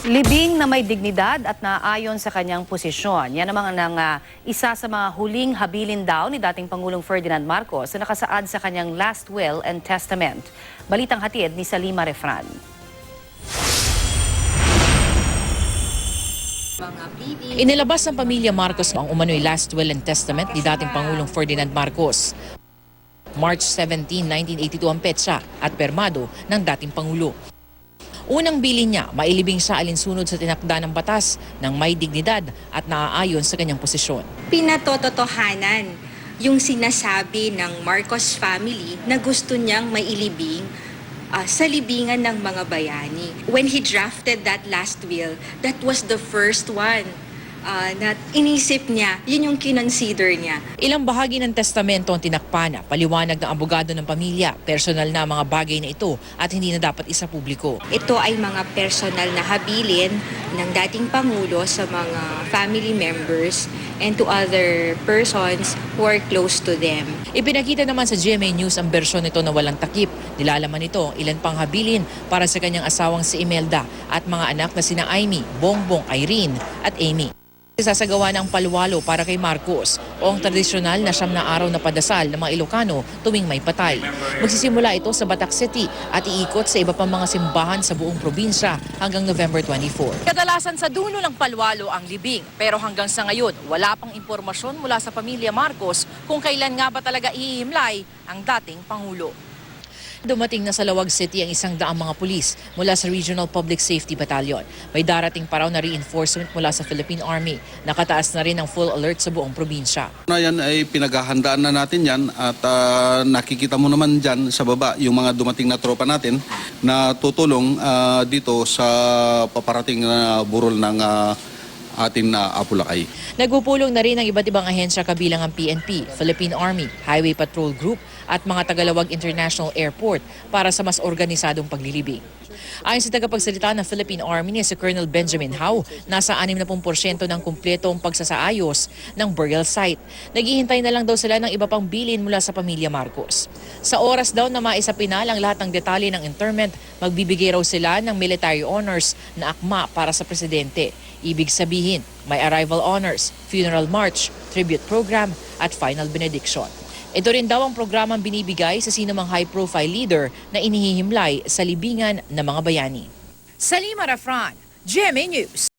Libing na may dignidad at naayon sa kanyang posisyon. Yan naman ang isa sa mga huling habilin daw ni dating Pangulong Ferdinand Marcos na nakasaad sa kanyang last will and testament. Balitang hatid ni Salima Refran. Inilabas ng pamilya Marcos ang umano'y last will and testament ni dating Pangulong Ferdinand Marcos. March 17, 1982 ang petsa at permado ng dating Pangulo. Unang bilin niya, mailibing siya alinsunod sa tinakda ng batas ng may dignidad at naaayon sa kanyang posisyon. Pinatototohanan yung sinasabi ng Marcos family na gusto niyang mailibing sa libingan ng mga bayani. When he drafted that last will, that was the first one na inisip niya, yun yung kinonsider niya. Ilang bahagi ng testamento ang tinakpana, paliwanag ng abogado ng pamilya, personal na mga bagay na ito at hindi na dapat isa publiko. Ito ay mga personal na habilin ng dating Pangulo sa mga family members and to other persons who are close to them. Ipinakita naman sa GMA News ang bersyon nito na walang takip. Nilalaman nito ilan pang habilin para sa kanyang asawang si Imelda at mga anak na sina Amy, Bongbong, Irene at Amy. Isasagawa ng palwalo para kay Marcos o ang tradisyonal na 9 na araw na padasal ng mga Ilocano tuwing may patay. Magsisimula ito sa Batac City at iikot sa iba pang mga simbahan sa buong probinsya hanggang November 24. Kadalasan sa dulo ng palwalo ang libing, pero hanggang sa ngayon wala pang impormasyon mula sa pamilya Marcos kung kailan nga ba talaga ihimlay ang dating Pangulo. Dumating na sa Lawag City ang 100 mga pulis mula sa Regional Public Safety Battalion. May darating pa raw na reinforcement mula sa Philippine Army. Nakataas na rin ang full alert sa buong probinsya. Yan ay pinaghahandaan na natin yan at nakikita mo naman dyan sa baba yung mga dumating na tropa natin na tutulong dito sa paparating na burol ng atin na Apulacay. Nagpupulong na rin ang iba't ibang ahensya kabilang ang PNP, Philippine Army, Highway Patrol Group at mga Tagalawag International Airport para sa mas organisadong paglilibing. Ayon sa tagapagsalita ng Philippine Army ni si Colonel Benjamin Hao, nasa 60% ng kumpletong pagsasaayos ng burial site. Naghihintay na lang daw sila ng iba pang bilin mula sa pamilya Marcos. Sa oras daw na maisapinal ang lahat ng detalye ng interment, magbibigay raw sila ng military honors na akma para sa presidente. Ibig sabihin, may arrival honors, funeral march, tribute program at final benediction. Ito rin daw ang programang binibigay sa sinumang high-profile leader na inihihimlay sa libingan ng mga bayani. Salima Refran, GMA News.